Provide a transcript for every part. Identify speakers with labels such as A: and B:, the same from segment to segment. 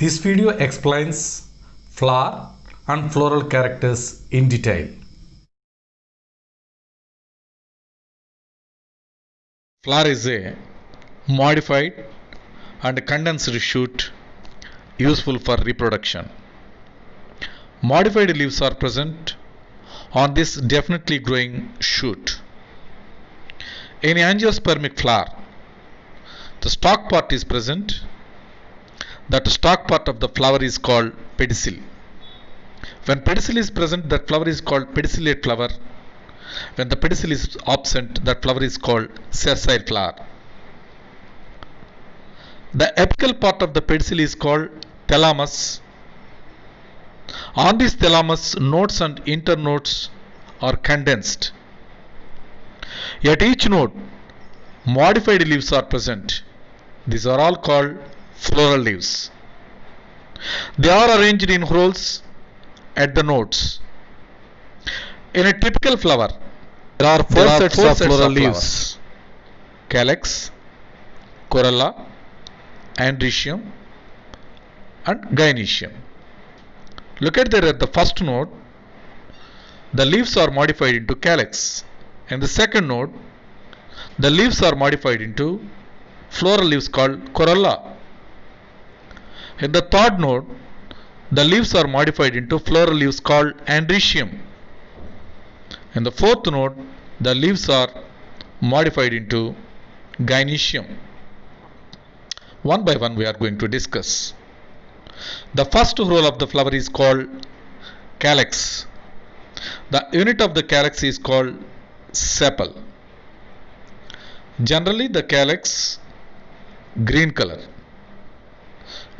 A: This video explains flower and floral characters in detail.
B: Flower is a modified and condensed shoot useful for reproduction. Modified leaves are present on this definitely growing shoot. In angiospermic flower, the stalk part is present. That stalk part of the flower is called pedicel. When pedicel is present, that flower is called pedicellate flower. When the pedicel is absent, that flower is called sessile flower. The apical part of the pedicel is called thalamus. On this thalamus, nodes and internodes are condensed. At each node, modified leaves are present. These are all called floral leaves. They are arranged in whorls at the nodes. In a typical flower, there are four sets of floral leaves: calyx, corolla, androecium, and gynoecium. Look at there at the first node, the leaves are modified into calyx. In the second node, the leaves are modified into floral leaves called corolla. In the third node, the leaves are modified into floral leaves called androecium. In the fourth node, the leaves are modified into gynoecium. One by one we are going to discuss. The first whorl of the flower is called calyx. The unit of the calyx is called sepal. Generally the calyx green color,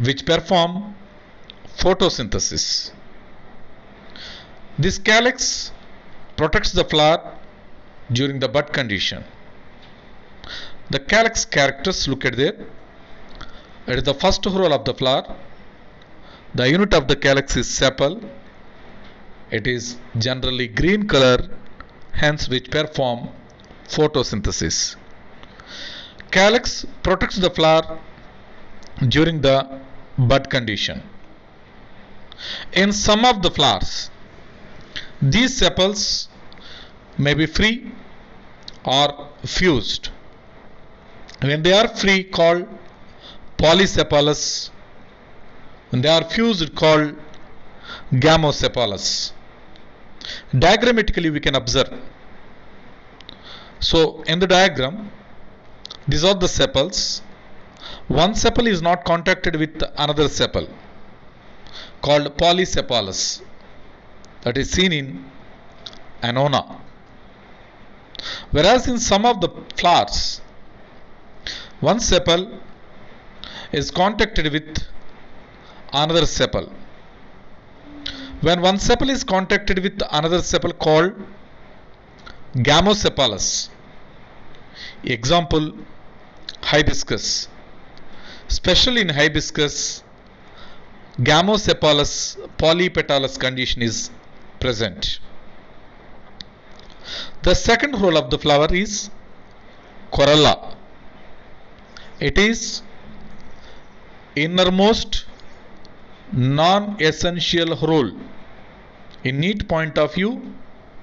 B: which perform photosynthesis. This calyx protects the flower during the bud condition. The calyx characters, look at there. It is the first whorl of the flower. The unit of the calyx is sepal. It is generally green color, hence which perform photosynthesis. Calyx protects the flower during the bud condition. In some of the flowers, these sepals may be free or fused. When they are free, called polysepalous. When they are fused, called gamosepalous. Diagrammatically we can observe. So in the diagram, these are the sepals. One sepal is not contacted with another sepal, called polysepalous. That is seen in Annona. Whereas in some of the flowers, one sepal is contacted with another sepal. When one sepal is contacted with another sepal called gamosepalous. Example, hibiscus. Especially in hibiscus, gamosepalous polypetalous condition is present. The second whorl of the flower is corolla. It is innermost non-essential whorl. In neat point of view,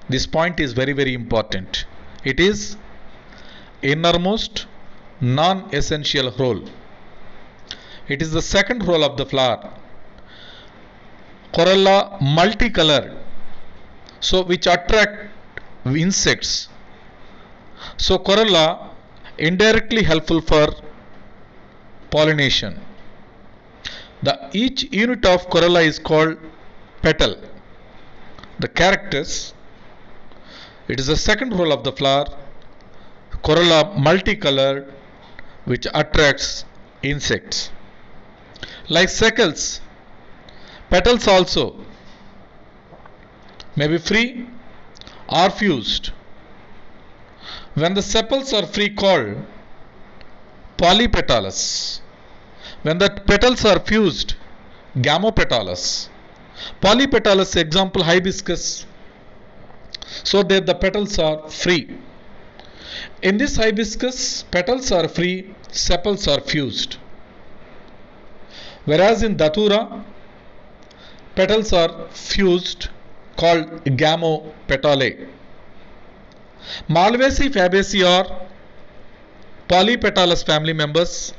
B: this point is very important. It is innermost non-essential whorl. It is the second whorl of the flower. Corolla multicolored, so which attract insects. So corolla indirectly helpful for pollination. Each unit of corolla is called petal. The characters, it is the second whorl of the flower. Corolla multicolored, which attracts insects. Like secals, petals also may be free or fused. When the sepals are free, called polypetalous. When the petals are fused, gamopetalous. Polypetalous, example hibiscus. So that the petals are free. In this hibiscus, petals are free, sepals are fused. Whereas in Datura, petals are fused called gamopetalae. Malvaceae fabaceae are polypetalous family members,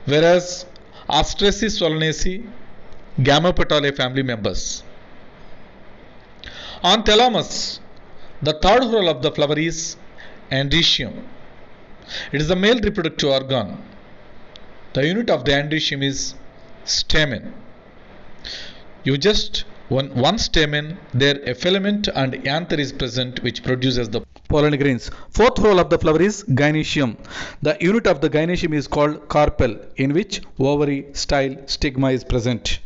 B: whereas Astraceae solanaceae gamopetalae family members. On thalamus, the third whorl of the flower is androecium. It is the male reproductive organ. The unit of the androecium is stamen. You just one stamen, there a filament and anther is present which produces the pollen grains. Fourth whorl of the flower is gynoecium. The unit of the gynoecium is called carpel, in which ovary, style, stigma is present.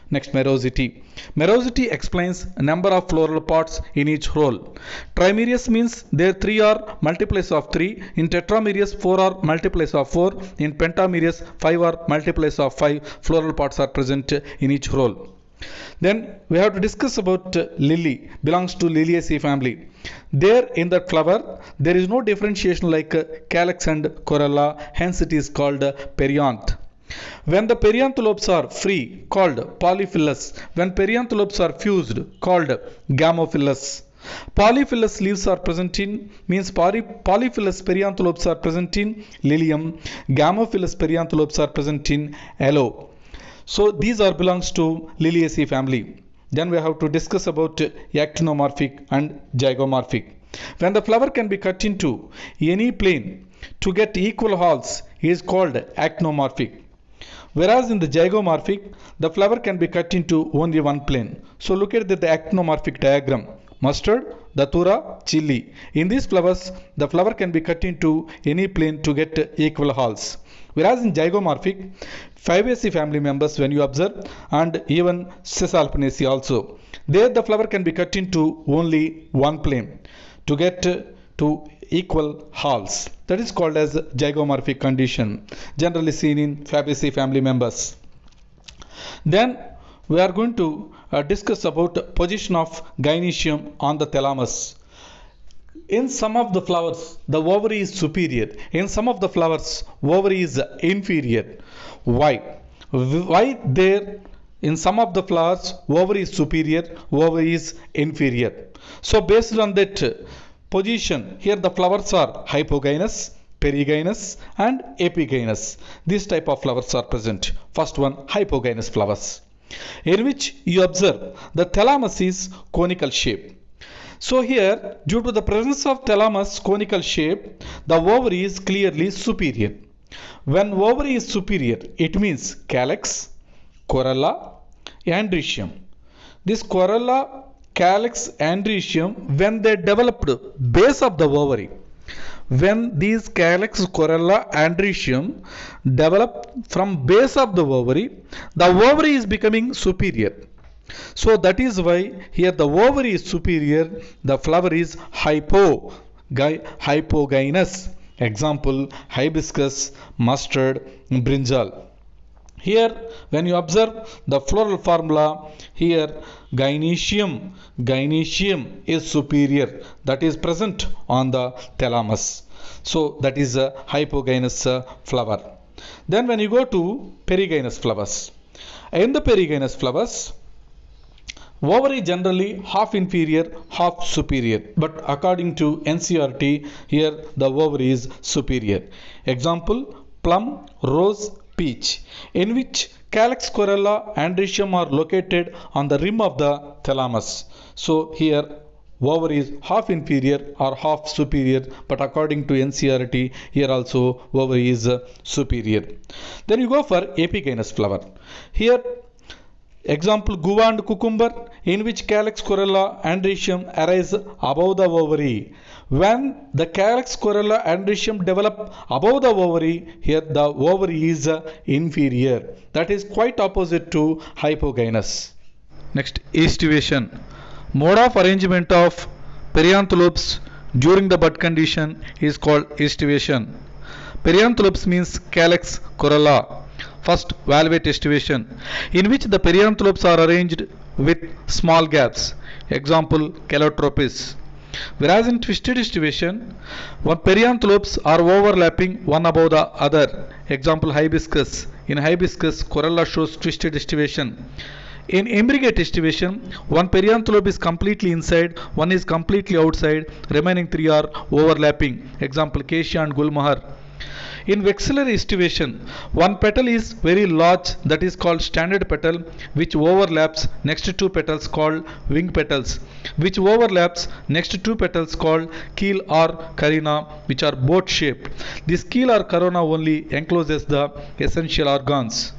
B: Next, merosity. Merosity explains number of floral parts in each whorl. Trimerous means there 3 are multiples of 3. In tetramerous, 4 are multiples of 4. In pentamerous, 5 are multiples of 5. Floral parts are present in each whorl. Then we have to discuss about lily. Belongs to Liliaceae family. There in that flower, there is no differentiation like calyx and corolla. Hence it is called perianth. When the perianth lobes are free, called polyphylous. When perianth lobes are fused, called gamophylous. Polyphylous leaves are present in, means polyphylous perianth lobes are present in lilium. Gamophylous perianth lobes are present in aloe. So these are belongs to Liliaceae family. Then we have to discuss about actinomorphic and zygomorphic. When the flower can be cut into any plane to get equal halves is called actinomorphic. Whereas in the zygomorphic, the flower can be cut into only one plane. So look at the actinomorphic diagram. Mustard, datura, chili. In these flowers, the flower can be cut into any plane to get equal halves. Whereas in zygomorphic, Fabaceae family members when you observe, and even Caesalpinaceae also, there the flower can be cut into only one plane to get to equal halves. That is called as zygomorphic condition, generally seen in Fabaceae family members. Then we are going to discuss about position of gynoecium on the thalamus. In some of the flowers, the ovary is superior. In some of the flowers, ovary is inferior. Why? Why there in some of the flowers, ovary is superior, ovary is inferior? So based on that position, here the flowers are hypogynous, perigynous and epigynous. This type of flowers are present. First one, hypogynous flowers, in which you observe the thalamus is conical shape. So here, due to the presence of thalamus conical shape, the ovary is clearly superior. When ovary is superior, it means calyx, corolla, androecium. This corolla, calyx, androecium, when they developed base of the ovary, when these calyx, corolla, androecium develop from base of the ovary is becoming superior. So that is why here the ovary is superior, the flower is hypogynous. Example, hibiscus, mustard, brinjal. Here when you observe the floral formula, here gynoecium is superior, that is present on the thalamus. So that is a hypogynous flower. Then when you go to perigynous flowers, in the perigynous flowers, ovary generally half inferior, half superior, but according to NCERT, here the ovary is superior. Example, plum, rose, peach, in which calyx, corolla, androecium are located on the rim of the thalamus. So here ovary is half inferior or half superior, but according to NCERT, here also ovary is superior. Then you go for epigynous flower. Here example, guava and cucumber, in which calyx, corolla, androecium arise above the ovary. When the calyx, corolla, androecium develop above the ovary, here the ovary is inferior. That is quite opposite to hypogynous. Next, aestivation. Mode of arrangement of perianth lobes during the bud condition is called aestivation. Perianth lobes means calyx, corolla. First, valvate aestivation, in which the perianth lobes are arranged with small gaps. Example, calotropis. Whereas in twisted distribution, one perianthropes are overlapping one above the other. Example hibiscus. In hibiscus, corolla shows twisted distribution. In imbricate distribution, one perianthrope is completely inside, one is completely outside, remaining three are overlapping. Example Acacia and Gulmohar. In vexillary distribution, one petal is very large, that is called standard petal, which overlaps next to two petals called wing petals, which overlaps next to two petals called keel or carina, which are boat shaped. This keel or corona only encloses the essential organs.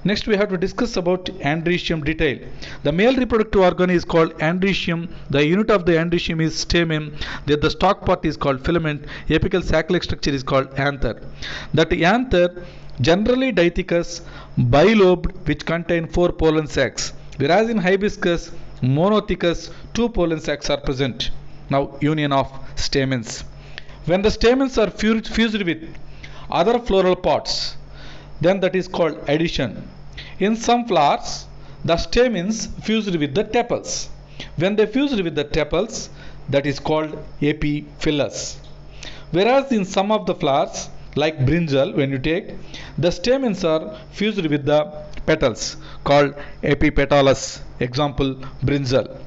B: Next we have to discuss about androecium detail. The male reproductive organ is called androecium. The unit of the androecium is stamen. Then the stalk part is called filament. Apical sac-like structure is called anther. That anther generally dithecous, bilobed, which contain 4 pollen sacs. Whereas in hibiscus, monothecous, 2 pollen sacs are present. Now union of stamens. When the stamens are fused with other floral parts, then that is called addition. In some flowers, the stamens fused with the tepals. When they fused with the tepals, that is called epiphyllus. Whereas in some of the flowers, like brinjal, when you take, the stamens are fused with the petals, called epipetalous. Example brinjal.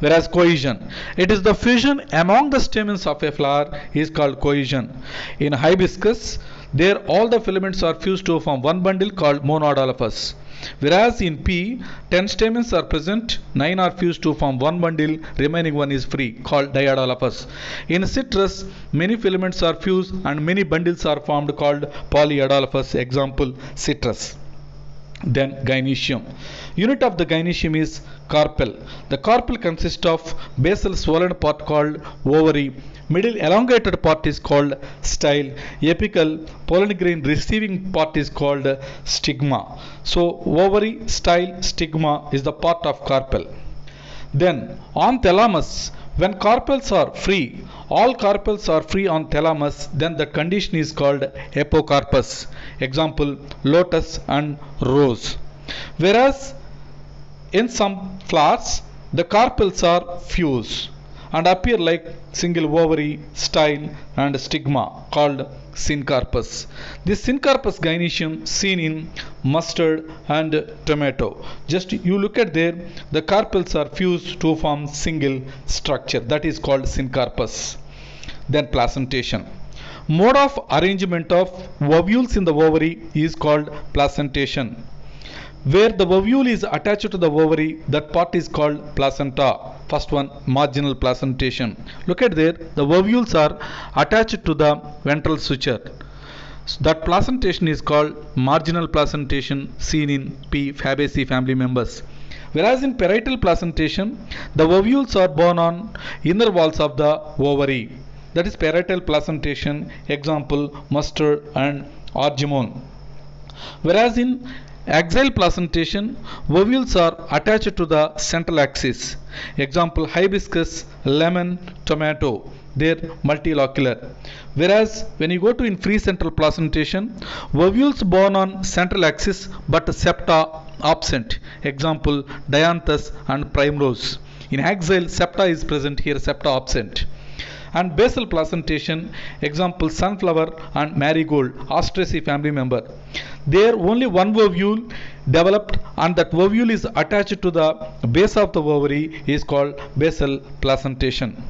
B: Whereas cohesion, it is the fusion among the stamens of a flower is called cohesion. In hibiscus, there all the filaments are fused to form one bundle called monodolphus. Whereas in pea, 10 stamens are present, 9 are fused to form one bundle, remaining one is free, called diadolphus. In citrus, many filaments are fused and many bundles are formed, called polyadolphus. Example citrus. Then gynoecium. Unit of the gynoecium is carpel. The carpel consists of basal swollen part called ovary, middle elongated part is called style, apical pollen grain receiving part is called stigma. So ovary, style, stigma is the part of carpel. Then on thalamus, when carpels are free, all carpels are free on thalamus, then the condition is called apocarpus. Example lotus and rose. Whereas in some flowers, the carpels are fused and appear like single ovary, style and stigma, called syncarpus. This syncarpus gynoecium seen in mustard and tomato. Just you look at there, the carpels are fused to form single structure, that is called syncarpus. Then placentation. Mode of arrangement of ovules in the ovary is called placentation. Where the ovule is attached to the ovary, that part is called placenta. First one, marginal placentation. Look at there, the ovules are attached to the ventral suture. So that placentation is called marginal placentation, seen in P. fabaceae family members. Whereas in parietal placentation, the ovules are born on inner walls of the ovary. That is parietal placentation. Example mustard and argemone. Whereas in axial placentation, ovules are attached to the central axis. Example hibiscus, lemon, tomato. They are multilocular. Whereas when you go to in free central placentation, ovules born on central axis but septa absent. Example dianthus and primrose. In axial, septa is present, here septa absent. And basal placentation, example sunflower and marigold, Asteraceae family member. There only one ovule developed and that ovule is attached to the base of the ovary is called basal placentation.